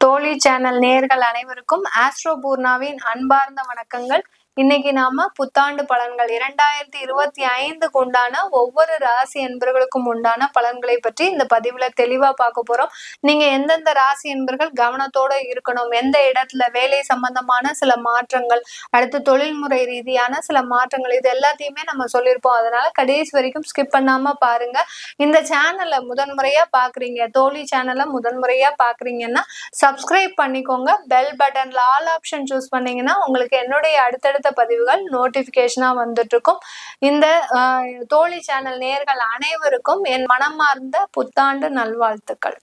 தோழி சேனல் நேயர்கள் அனைவருக்கும் ஆஸ்ட்ரோ பூர்ணாவின் அன்பார்ந்த வணக்கங்கள். இன்னைக்கு நாம புத்தாண்டு பலன்கள் 2025க்கு உண்டான ஒவ்வொரு ராசி என்பர்களுக்கும் உண்டான பலன்களை பற்றி இந்த பதிவுல தெளிவா பார்க்க போறோம். நீங்க எந்தெந்த ராசி என்பர்கள் கவனத்தோட இருக்கணும், எந்த இடத்துல வேலை சம்பந்தமான சில மாற்றங்கள், அடுத்து தொழில்முறை ரீதியான சில மாற்றங்கள், இது எல்லாத்தையுமே நம்ம சொல்லியிருப்போம். அதனால கடைசி வரைக்கும் ஸ்கிப் பண்ணாம பாருங்க. இந்த சேனலை முதன்முறையா பாக்குறீங்க, தோழி சேனலை முதன்முறையா பாக்குறீங்கன்னா சப்ஸ்கிரைப் பண்ணிக்கோங்க. பெல் பட்டன்ல ஆல் ஆப்ஷன் சூஸ் பண்ணீங்கன்னா உங்களுக்கு என்னுடைய அடுத்தடுத்த பதிவுகள் நோட்டிபிகேஷனா வந்துட்டு இருக்கும். இந்த தோழி சேனல் நேயர்கள் அனைவருக்கும் என் மனமார்ந்த புத்தாண்டு நல்வாழ்த்துக்கள்.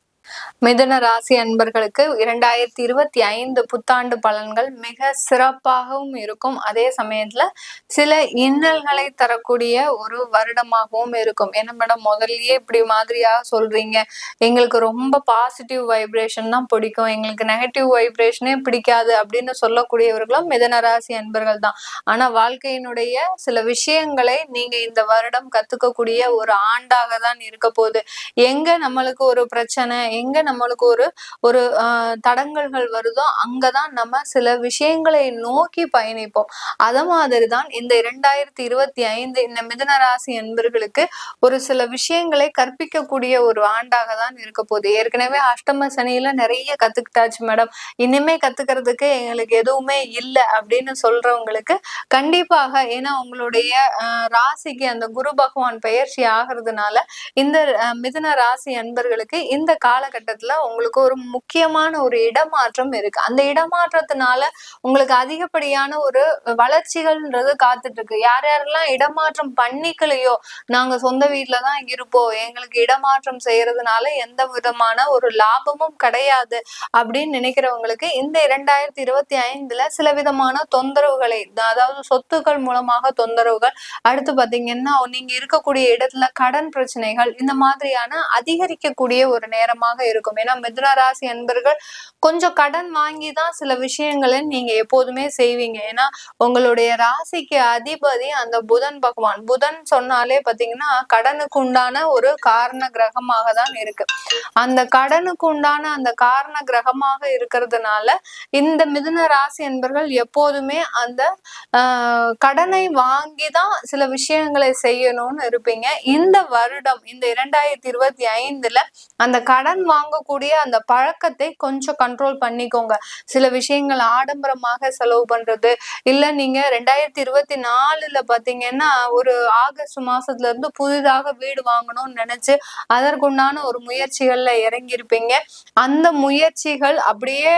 மிதுன ராசி அன்பர்களுக்கு 2025 புத்தாண்டு பலன்கள் மிக சிறப்பாகவும் இருக்கும். அதே சமயத்துல சில இன்னல்களை தரக்கூடிய ஒரு வருடமாகவும் இருக்கும். என்ன மேடம் முதல்லயே இப்படி மாதிரியா சொல்றீங்க, எங்களுக்கு ரொம்ப பாசிட்டிவ் வைப்ரேஷன் தான் பிடிக்கும், எங்களுக்கு நெகட்டிவ் வைப்ரேஷனே பிடிக்காது அப்படின்னு சொல்லக்கூடியவர்களும் மிதுன ராசி அன்பர்கள் தான். ஆனா வாழ்க்கையினுடைய சில விஷயங்களை நீங்க இந்த வருடம் கத்துக்கக்கூடிய ஒரு ஆண்டாக தான் இருக்க போகுது. எங்க நம்மளுக்கு ஒரு பிரச்சனை, எங்க நம்மளுக்கு ஒரு தடங்கல்கள் வருதோ அங்கதான் நம்ம சில விஷயங்களை நோக்கி பயணிப்போம். அத மாதிரிதான் இந்த 2025 இந்த மிதுன ராசி என்பர்களுக்கு ஒரு சில விஷயங்களை கற்பிக்கக்கூடிய ஒரு ஆண்டாக தான் இருக்க போகுது. ஏற்கனவே அஷ்டம சனியில நிறைய கத்துக்கிட்டாச்சு மேடம், இனிமே கத்துக்கிறதுக்கு எங்களுக்கு எதுவுமே இல்லை அப்படின்னு சொல்றவங்களுக்கு கண்டிப்பாக, ஏன்னா உங்களுடைய ராசிக்கு அந்த குரு பகவான் பெயர்ச்சி ஆகிறதுனால இந்த மிதுன ராசி அன்பர்களுக்கு இந்த காலகட்டத்துல உங்களுக்கு ஒரு முக்கியமான ஒரு இடமாற்றம் இருக்கு. அந்த இடமாற்றத்தினால உங்களுக்கு அதிகப்படியான ஒரு வளர்ச்சிகள்ன்றது காத்துட்டு இருக்கு. யார் யாரெல்லாம் இடமாற்றம் பண்ணிக்கலையோ, நாங்க சொந்த வீட்டுலதான் இருப்போம், எங்களுக்கு இடமாற்றம் செய்யறதுனால எந்த விதமான ஒரு லாபமும் கிடையாது அப்படின்னு நினைக்கிறவங்களுக்கு இந்த 2025ல சில விதமான தொந்தரவுகளை, அதாவது சொத்துக்கள் மூலமாக தொந்தரவுகள், அடுத்து பாத்தீங்கன்னா நீங்க இருக்கக்கூடிய இடத்துல கடன் பிரச்சனைகள், இந்த மாதிரியான அதிகரிக்கக்கூடிய ஒரு நேரமாக இருக்கும். ஏன்னா மிதுன ராசி அன்பர்கள் கொஞ்சம் கடன் வாங்கிதான் சில விஷயங்களை நீங்க எப்போதுமே செய்வீங்க. ஏன்னா உங்களுடைய ராசிக்கு அதிபதி அந்த புதன் பகவான். புதன் சொன்னாலே பாத்தீங்கன்னா கடனுக்கு உண்டான ஒரு காரண கிரகமாக தான் இருக்கு. அந்த கடனுக்கு உண்டான அந்த காரண கிரகமாக இருக்கிறதுனால இந்த மிதுன ராசி என்பர்கள் எப்போதுமே அந்த கடனை வாங்கிதான் சில விஷயங்களை செய்யணும்னு இருப்பீங்க. இந்த வருடம் இந்த 2025ல அந்த கடன் வாங்கக்கூடிய அந்த பழக்கத்தை கொஞ்சம் கண்ட்ரோல் பண்ணிக்கோங்க. சில விஷயங்கள் ஆடம்பரமாக செலவு பண்றது, இல்ல நீங்க 2024ல பாத்தீங்கன்னா ஒரு ஆகஸ்ட் மாசத்துல இருந்து புதிதாக வீடு வாங்கணும்னு நினைச்சு அதற்குண்டான ஒரு முயற்சிகள்ல இறங்கியிருப்பீங்க. அந்த முயற்சிகள் அப்படியே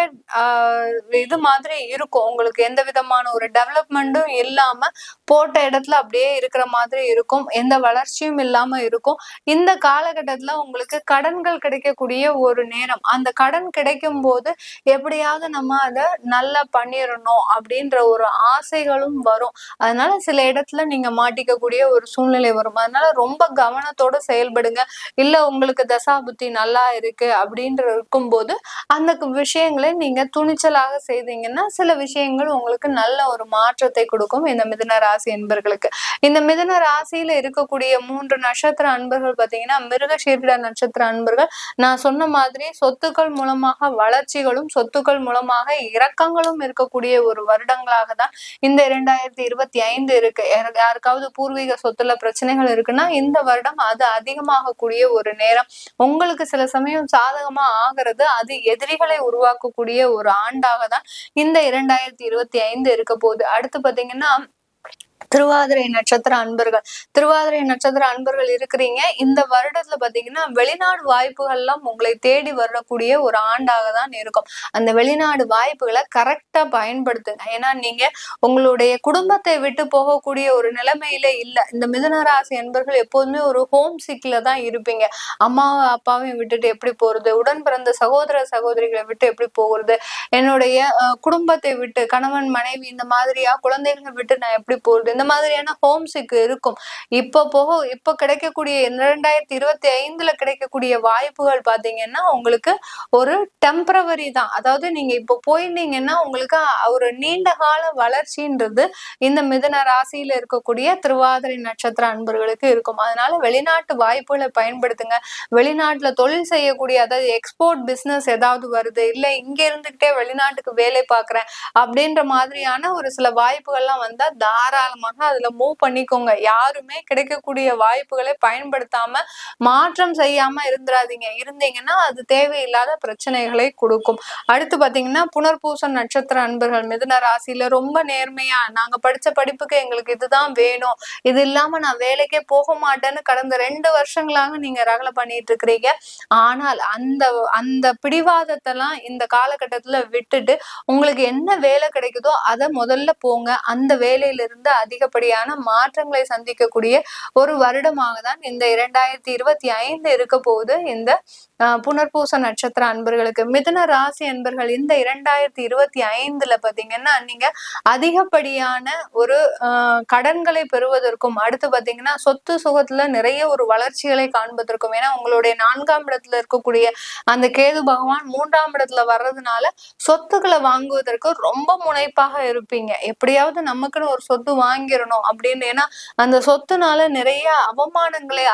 இது மாதிரி இருக்கும். உங்களுக்கு எந்த விதமான ஒரு டெவலப்மெண்ட்டும் இல்லாம போட்ட இடத்துல அப்படியே இருக்கிற மாதிரி இருக்கும். எந்த வளர்ச்சியும் இல்லாம இருக்கும். இந்த காலகட்டத்துல உங்களுக்கு கடன்கள் கிடைக்கக்கூடிய ஒரு நேரம். அந்த கடன் கிடைக்கும் போது எப்படியாவது நம்ம அதை நல்லா பண்ணிடணும் அப்படின்ற ஒரு ஆசைகளும் வரும். அதனால சில இடத்துல நீங்க மாட்டிக்கக்கூடிய ஒரு சூழ்நிலை வரும். அதனால ரொம்ப கவனத்தோட செயல்படுங்க. இல்ல உங்களுக்கு தசாபுத்தி நல்லா இருக்கு அப்படின்ற இருக்கும்போது அந்த விஷயங்களை நீங்க துணிச்சலாக செய்தீங்கன்னா சில விஷயங்கள் உங்களுக்கு நல்ல ஒரு மாற்றத்தை கொடுக்கும். இந்த மிதுன ராசி அன்பர்களுக்கு, இந்த மிதுன ராசியில இருக்கக்கூடிய 3 நட்சத்திர அன்பர்கள் பாத்தீங்கன்னா மிருகசீரிட நட்சத்திர அன்பர்கள், நான் சொன்ன மாதிரி சொத்துக்கள் மூலமாக வளர்ச்சிகளும் சொத்துக்கள் மூலமாக இறக்கங்களும் இருக்கக்கூடிய ஒரு வருடங்களாக தான் இந்த 2025 இருக்கு. யாருக்காவது பூர்வீக சொத்துல பிரச்சனைகள் இருக்குன்னா இந்த வருடம் அது அதிகமாகக்கூடிய ஒரு நேரம். உங்களுக்கு சில சமயம் சாதகமா ஆகிறது அது எதிரிகளை உருவாக்கக்கூடிய ஒரு ஆண்டாக தான் இந்த 2025 இருக்க போகுது. அடுத்து பாத்தீங்கன்னா திருவாதிரை நட்சத்திர அன்பர்கள், திருவாதிரை நட்சத்திர அன்பர்கள் இருக்கிறீங்க. இந்த வருடத்துல பாத்தீங்கன்னா வெளிநாடு வாய்ப்புகள் எல்லாம் உங்களை தேடி வரக்கூடிய ஒரு ஆண்டாக தான் இருக்கும். அந்த வெளிநாடு வாய்ப்புகளை கரெக்டா பயன்படுத்துங்க. ஏன்னா நீங்க உங்களுடைய குடும்பத்தை விட்டு போகக்கூடிய ஒரு நிலைமையில இல்ல. இந்த மிதுன ராசி அன்பர்கள் எப்போதுமே ஒரு ஹோம் சிக்ல தான் இருப்பீங்க. அம்மாவும் அப்பாவையும் விட்டுட்டு எப்படி போறது, உடன் பிறந்த சகோதர சகோதரிகளை விட்டு எப்படி போகிறது, என்னுடைய குடும்பத்தை விட்டு கணவன் மனைவி இந்த மாதிரியா குழந்தைகளை விட்டு நான் எப்படி போறது, போகுது. இந்த மாதிரியான ஹோம் சிக் இருக்கும். இப்போ கிடைக்கக்கூடிய 2025ல கிடைக்கக்கூடிய வாய்ப்புகள் பாத்தீங்கன்னா உங்களுக்கு ஒரு டெம்பரவரி தான். அதாவது நீங்க இப்போ போயிருந்தீங்கன்னா உங்களுக்கு ஒரு நீண்ட கால வளர்ச்சின்றது இந்த மிதுன ராசியில இருக்கக்கூடிய திருவாதிரை நட்சத்திர அன்பர்களுக்கு இருக்கும். அதனால வெளிநாட்டு வாய்ப்புகளை பயன்படுத்துங்க. வெளிநாட்டுல தொழில் செய்யக்கூடிய, அதாவது எக்ஸ்போர்ட் பிசினஸ் ஏதாவது வருது, இல்ல இங்க இருந்துகிட்டே வெளிநாட்டுக்கு வேலை பார்க்கிறேன் அப்படின்ற மாதிரியான ஒரு சில வாய்ப்புகள்லாம் வந்தா தாராளமாக அதுல மூவ் பண்ணிக்கோங்க. யாருமே கிடைக்கக்கூடிய வாய்ப்புகளை பயன்படுத்தாம மாற்றம் செய்யாம இருந்தீங்கன்னா அது தேவையில்லாத பிரச்சனைகளை கொடுக்கும். அடுத்து பாத்தீங்கன்னா புனர்பூசம் நட்சத்திர அன்பர்கள் மிதுன ராசியில ரொம்ப நேர்மையா, நாங்க படிச்ச படிப்புக்கு எங்களுக்கு இதுதான் வேணும், இது இல்லாம நான் வேலைக்கே போக மாட்டேன்னு கடந்த 2 வருஷங்களாக நீங்க ரகலை பண்ணிட்டு இருக்கிறீங்க. ஆனால் அந்த அந்த பிடிவாதத்தெல்லாம் இந்த காலகட்டத்துல விட்டுட்டு உங்களுக்கு என்ன வேலை கிடைக்குதோ அதை முதல்ல போங்க. அந்த வேலையிலிருந்து அதிகப்படியான மாற்றங்களை சந்திக்கக்கூடிய ஒரு வருடமாக தான் இந்த 2025 இருக்க போகுது இந்த புனர்பூச நட்சத்திர அன்பர்களுக்கு. மிதுன ராசி அன்பர்கள் இந்த 2025ல பாத்தீங்கன்னா நீங்க அதிகப்படியான ஒரு கடன்களை பெறுவதற்கும், அடுத்து பாத்தீங்கன்னா சொத்து சுகத்துல நிறைய ஒரு வளர்ச்சிகளை காண்பதற்கும், ஏன்னா உங்களுடைய 4ஆம் இடத்துல இருக்கக்கூடிய அந்த கேது பகவான் 3ஆம் இடத்துல வர்றதுனால சொத்துக்களை வாங்குவதற்கு ரொம்ப முனைப்பாக இருப்பீங்க. எப்படியாவது நமக்குன்னு ஒரு சொத்து வாங்கிடணும் அப்படின்னு. ஏன்னா அந்த சொத்துனால நிறைய அவமானங்களை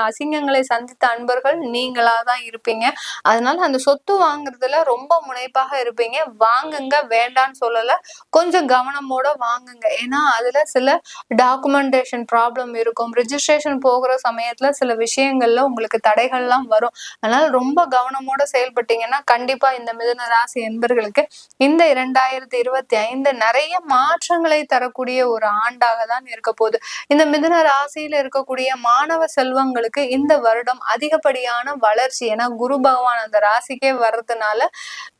அசிங்கங்களை சந்தித்த அன்பர்கள் நீங்களா தான் இருப்பீங்க. அதனால அந்த சொத்து வாங்குறதுல ரொம்ப முனைப்பாக இருப்பீங்க. வாங்குங்க, வேண்டான்னு சொல்லல, கொஞ்சம் கவனமோட வாங்குங்க. ஏன்னா அதுல சில டாக்குமெண்டேஷன் ப்ராப்ளம் இருக்கும். ரிஜிஸ்ட்ரேஷன் போகிற சமயத்துல சில விஷயங்கள்ல உங்களுக்கு தடைகள்லாம் வரும். அதனால ரொம்ப கவனமோட செயல்பட்டீங்கன்னா கண்டிப்பா இந்த மிதுன ராசி என்பர்களுக்கு இந்த 2025 நிறைய மாற்றங்களை தரக்கூடிய ஒரு ஆண்டாக தான் இருக்க போகுது. இந்த மிதுன ராசியில இருக்கக்கூடிய மாணவ செல்வங்களுக்கு இந்த வருடம் அதிகப்படியான வளர்ச்சி, ஏன்னா குரு பகவான் அந்த ராசிக்கே வர்றதுனால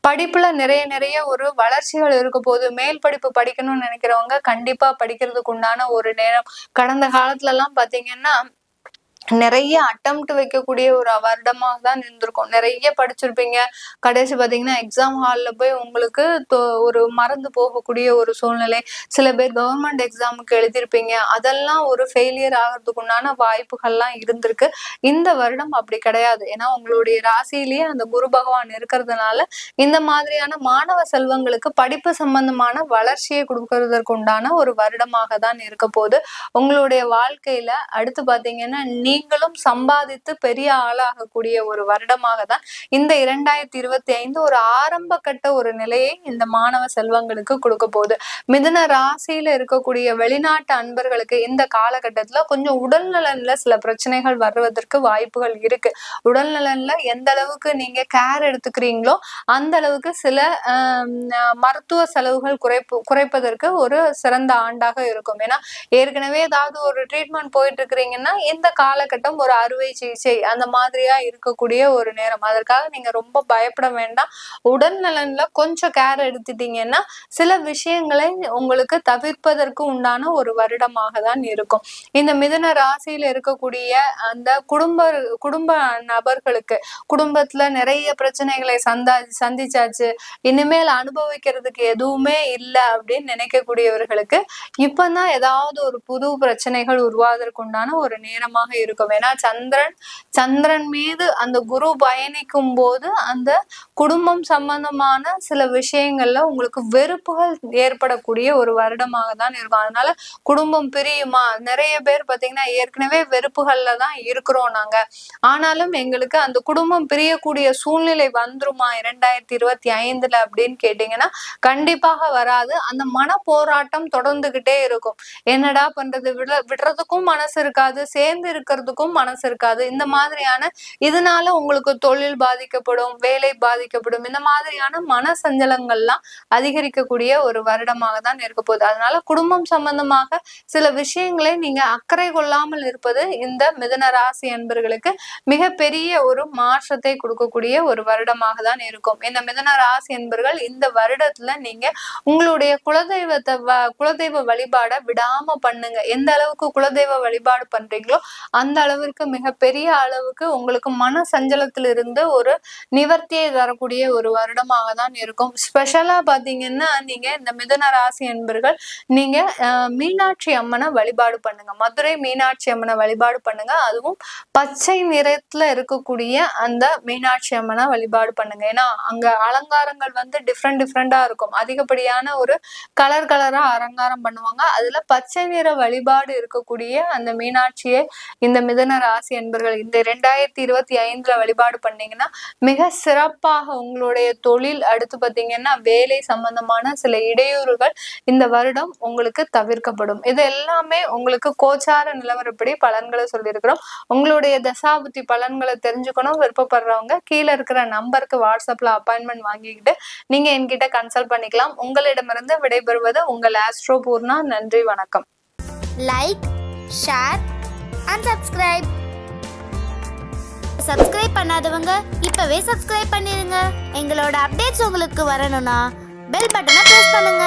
படிப்புல நிறைய ஒரு வளர்ச்சிகள் இருக்க போது. மேல் படிப்பு படிக்கணும்னு நினைக்கிறவங்க கண்டிப்பா படிக்கிறதுக்கு உண்டான ஒரு நேரம். கடந்த காலத்துல எல்லாம் பாத்தீங்கன்னா நிறைய அட்டெம்ப்ட் வைக்கக்கூடிய ஒரு வருடமாக தான் இருந்திருக்கும். நிறைய படிச்சிருப்பீங்க, கடைசி பாத்தீங்கன்னா எக்ஸாம் ஹால்ல போய் உங்களுக்கு ஒரு மறந்து போகக்கூடிய ஒரு சூழ்நிலை. சில பேர் கவர்மெண்ட் எக்ஸாமுக்கு எழுதியிருப்பீங்க, அதெல்லாம் ஒரு ஃபெயிலியர் ஆகிறதுக்கு உண்டான வாய்ப்புகள்லாம் இருந்திருக்கு. இந்த வருடம் அப்படி கிடையாது. ஏன்னா உங்களுடைய ராசியிலேயே அந்த குரு பகவான் இருக்கிறதுனால இந்த மாதிரியான மாணவ செல்வங்களுக்கு படிப்பு சம்பந்தமான வளர்ச்சியை கொடுக்கறதற்கு உண்டான ஒரு வருடமாக தான் இருக்க போகுது. உங்களுடைய வாழ்க்கையில அடுத்து பாத்தீங்கன்னா நீங்களும் சம்பாதித்து பெரிய ஆளாகக்கூடிய ஒரு வருடமாக தான் இந்த 2025 ஒரு ஆரம்ப கட்ட ஒரு நிலையை இந்த மாணவ செல்வங்களுக்கு கொடுக்க போகுது. மிதுன ராசியில இருக்கக்கூடிய வெளிநாட்டு அன்பர்களுக்கு இந்த காலகட்டத்துல கொஞ்சம் உடல் நலன்ல சில பிரச்சனைகள் வருவதற்கு வாய்ப்புகள் இருக்கு. உடல் நலன்ல எந்த அளவுக்கு நீங்க கேர் எடுத்துக்கிறீங்களோ அந்த அளவுக்கு சில மருத்துவ செலவுகள் குறைப்பதற்கு ஒரு சிறந்த ஆண்டாக இருக்கும். ஏன்னா ஏற்கனவே ஏதாவது ஒரு ட்ரீட்மெண்ட் போயிட்டு இருக்கிறீங்கன்னா இந்த காலகட்டம் ஒரு அறுவை சிகிச்சை அந்த மாதிரியா இருக்கக்கூடிய ஒரு நேரம். அதற்காக நீங்க ரொம்ப பயப்பட வேண்டாம். உடல் நலன்ல கொஞ்சம் கேர் எடுத்துட்டீங்கன்னா சில விஷயங்களை உங்களுக்கு தவிர்ப்பதற்கு உண்டான ஒரு வருடமாக தான் இருக்கும். இந்த மிதுன ராசியில இருக்கக்கூடிய அந்த குடும்ப நபர்களுக்கு குடும்பத்துல நிறைய பிரச்சனைகளை சந்திச்சாச்சு, இனிமேல் அனுபவிக்கிறதுக்கு எதுவுமே இல்லை அப்படின்னு நினைக்கக்கூடியவர்களுக்கு இப்பதான் ஏதாவது ஒரு புது பிரச்சனைகள் உருவாவதற்கு உண்டான ஒரு நேரமாக இருக்கும். ஏன்னா சந்திரன் மீது அந்த குரு பயணிக்கும் போது அந்த குடும்பம் சம்பந்தமான சில விஷயங்கள்ல உங்களுக்கு வெறுப்புகள் ஏற்படக்கூடிய ஒரு வருடமாக தான் இருக்கும். அதனால குடும்பம் பிரியுமா, நிறைய பேர் பாத்தீங்கன்னா ஏற்கனவே வெறுப்புகள்ல தான் இருக்கிறோம் நாங்க, ஆனாலும் எங்களுக்கு அந்த குடும்பம் பிரியக்கூடிய சூழ்நிலை வந்துருமா 2025ல அப்படின்னு கேட்டீங்கன்னா கண்டிப்பாக வராது. அந்த மன போராட்டம் தொடர்ந்துகிட்டே இருக்கும். என்னடா பண்றது, விடுறதுக்கும் மனசு இருக்காது, சேர்ந்து இருக்கிறதுக்கும் மனசு இருக்காது. இந்த மாதிரியான இதனால உங்களுக்கு தொழில் பாதிக்கப்படும், வேலை பாதிக்கப்படும். இந்த மாதிரியான மன சஞ்சலங்கள்லாம் அதிகரிக்கக்கூடிய ஒரு வருடமாக தான் இருக்க போகுது. அதனால குடும்பம் சம்பந்தமாக சில விஷயங்களை நீங்க அக்கறை கொள்ளாமல் இருப்பது இந்த மிதுன ராசி அன்பர்களுக்கு மிகப்பெரிய ஒரு மாற்றத்தை கொடுக்கக்கூடிய ஒரு வருடமாக தான் இருக்கும். இந்த மிதுன ராசி என்பர்கள் இந்த வருடத்துல நீங்க உங்களுடைய குலதெய்வ வழிபாட விடாம பண்ணுங்க. எந்த அளவுக்கு குலதெய்வ வழிபாடு பண்றீங்களோ அந்த அந்த அளவிற்கு மிகப்பெரிய அளவுக்கு உங்களுக்கு மன சஞ்சலத்திலிருந்து ஒரு நிவர்த்தியை தரக்கூடிய ஒரு வருடமாக தான் இருக்கும். ஸ்பெஷலா பாத்தீங்கன்னா நீங்க இந்த மிதுன ராசி என்பர்கள் நீங்க மீனாட்சி அம்மனை வழிபாடு பண்ணுங்க. மதுரை மீனாட்சி அம்மனை வழிபாடு பண்ணுங்க. அதுவும் பச்சை நிறத்துல இருக்கக்கூடிய அந்த மீனாட்சி அம்மனை வழிபாடு பண்ணுங்க. ஏன்னா அங்க அலங்காரங்கள் வந்து டிஃப்ரெண்டா இருக்கும். அதிகப்படியான ஒரு கலரா அலங்காரம் பண்ணுவாங்க. அதுல பச்சை நிற வழிபாடு இருக்கக்கூடிய அந்த மீனாட்சியை இந்த மிதுன ராசி என்பர்கள் இந்த 2025 வழிபாடு பண்ணீங்கன்னா மிக சிறப்பாக உங்களுடைய தொழில், அடுத்து பாத்தீங்கன்னா வேலை சம்பந்தமான சில இடையூறுகள் இந்த வருடம் உங்களுக்கு தவிர்க்கப்படும். இது எல்லாமே உங்களுக்கு கோச்சார நிலவரப்படி பலன்களை சொல்லியிருக்கிறோம். உங்களுடைய தசாபுத்தி பலன்களை தெரிஞ்சுக்கணும் விருப்பப்படுறவங்க கீழே இருக்கிற நம்பருக்கு வாட்ஸ்அப்ல அப்பாயின்மெண்ட் வாங்கிக்கிட்டு நீங்க என்கிட்ட கன்சல்ட் பண்ணிக்கலாம். உங்களிடமிருந்து விடைபெறுவது உங்கள் ஆஸ்ட்ரோ பூர்ணா. நன்றி, வணக்கம். லைக், ஷேர் அண்ட் சப்ஸ்கிரைப் பண்ணாதவங்க இப்பவே சப்ஸ்கிரைப் பண்ணிருங்க. எங்களோட அப்டேட்ஸ் உங்களுக்கு வரணும்னா பெல் பட்டனை பிரஸ் பண்ணுங்க.